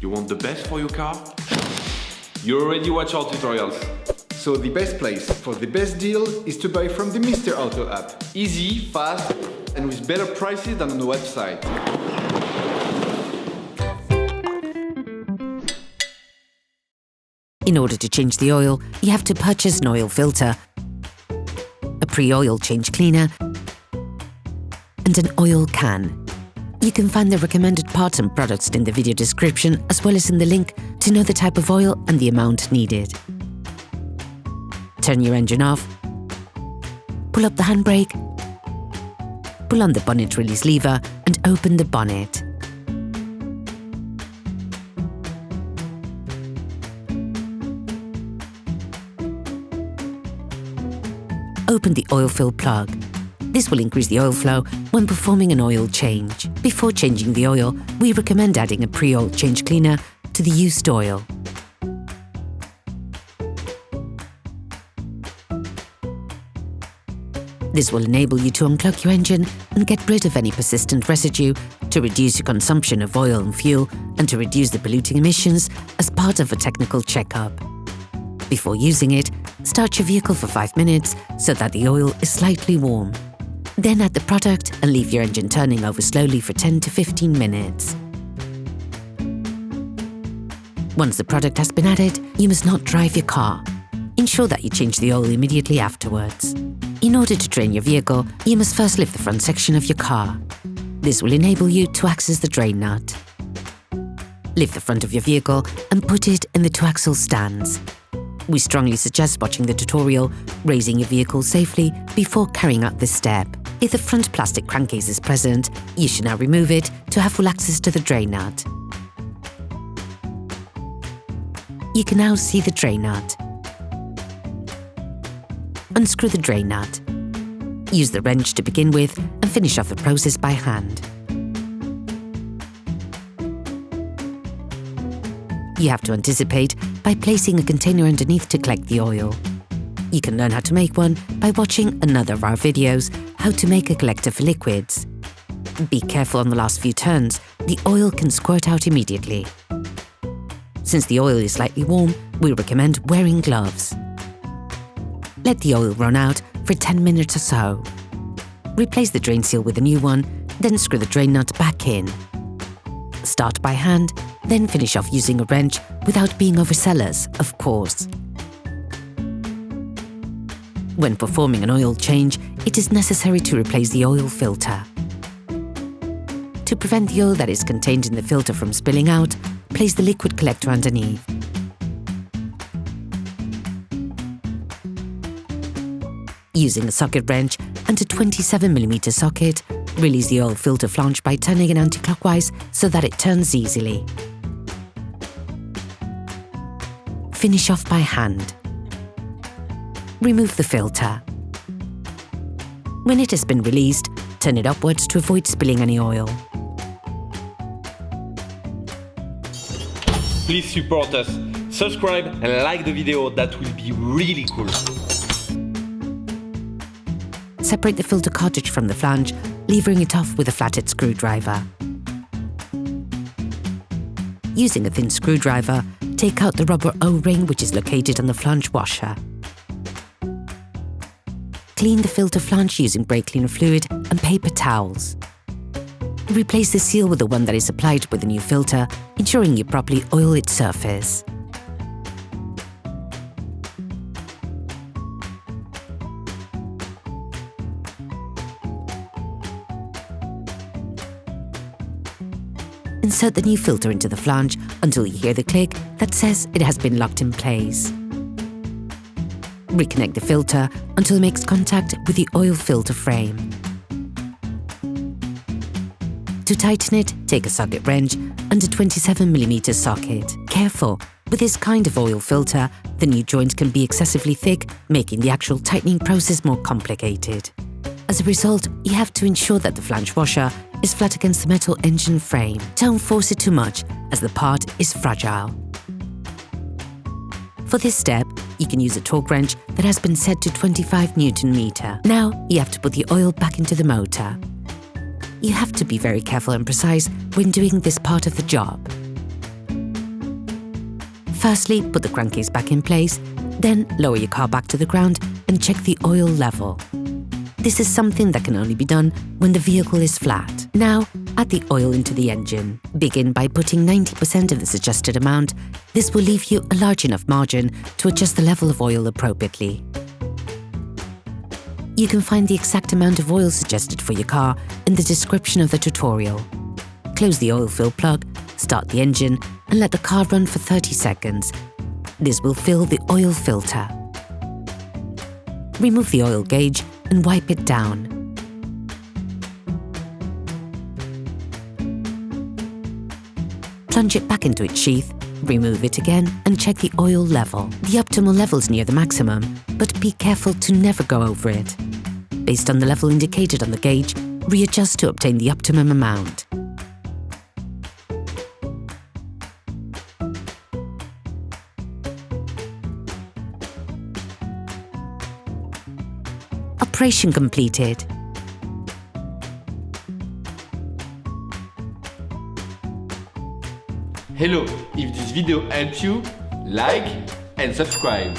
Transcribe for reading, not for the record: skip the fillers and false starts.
You want the best for your car? You already watch our tutorials. So the best place for the best deal is to buy from the Mr. Auto app. Easy, fast, and with better prices than on the website. In order to change the oil, you have to purchase an oil filter, a pre-oil change cleaner, and an oil can. You can find the recommended parts and products in the video description as well as in the link to know the type of oil and the amount needed. Turn your engine off, pull up the handbrake, pull on the bonnet release lever and open the bonnet. Open the oil fill plug. This will increase the oil flow when performing an oil change. Before changing the oil, we recommend adding a pre-oil change cleaner to the used oil. This will enable you to unclog your engine and get rid of any persistent residue to reduce your consumption of oil and fuel and to reduce the polluting emissions as part of a technical checkup. Before using it, start your vehicle for 5 minutes so that the oil is slightly warm. Then add the product and leave your engine turning over slowly for 10 to 15 minutes. Once the product has been added, you must not drive your car. Ensure that you change the oil immediately afterwards. In order to drain your vehicle, you must first lift the front section of your car. This will enable you to access the drain nut. Lift the front of your vehicle and put it in the 2-axle stands. We strongly suggest watching the tutorial, raising your vehicle safely before carrying out this step. If the front plastic crankcase is present, you should now remove it to have full access to the drain nut. You can now see the drain nut. Unscrew the drain nut. Use the wrench to begin with and finish off the process by hand. You have to anticipate by placing a container underneath to collect the oil. You can learn how to make one by watching another of our videos, how to make a collector for liquids. Be careful on the last few turns, the oil can squirt out immediately. Since the oil is slightly warm, we recommend wearing gloves. Let the oil run out for 10 minutes or so. Replace the drain seal with a new one, then screw the drain nut back in. Start by hand, then finish off using a wrench without being overzealous, of course. When performing an oil change, it is necessary to replace the oil filter. To prevent the oil that is contained in the filter from spilling out, place the liquid collector underneath. Using a socket wrench and a 27mm socket, release the oil filter flange by turning it anti-clockwise so that it turns easily. Finish off by hand. Remove the filter. When it has been released, turn it upwards to avoid spilling any oil. Please support us. Subscribe and like the video, that will be really cool. Separate the filter cartridge from the flange, levering it off with a flathead screwdriver. Using a thin screwdriver, take out the rubber O-ring which is located on the flange washer. Clean the filter flange using brake cleaner fluid and paper towels. Replace the seal with the one that is applied with the new filter, ensuring you properly oil its surface. Insert the new filter into the flange until you hear the click that says it has been locked in place. Reconnect the filter until it makes contact with the oil filter frame. To tighten it, take a socket wrench and a 27mm socket. Careful! With this kind of oil filter, the new joint can be excessively thick, making the actual tightening process more complicated. As a result, you have to ensure that the flange washer is flat against the metal engine frame. Don't force it too much, as the part is fragile. For this step, you can use a torque wrench that has been set to 25 Nm. Now, you have to put the oil back into the motor. You have to be very careful and precise when doing this part of the job. Firstly, put the crankcase back in place, then lower your car back to the ground and check the oil level. This is something that can only be done when the vehicle is flat. Now, add the oil into the engine. Begin by putting 90% of the suggested amount. This will leave you a large enough margin to adjust the level of oil appropriately. You can find the exact amount of oil suggested for your car in the description of the tutorial. Close the oil fill plug, start the engine, and let the car run for 30 seconds. This will fill the oil filter. Remove the oil gauge and wipe it down. Plunge it back into its sheath, remove it again and check the oil level. The optimal level is near the maximum, but be careful to never go over it. Based on the level indicated on the gauge, readjust to obtain the optimum amount. Operation completed. Hello, if this video helped you, like and subscribe.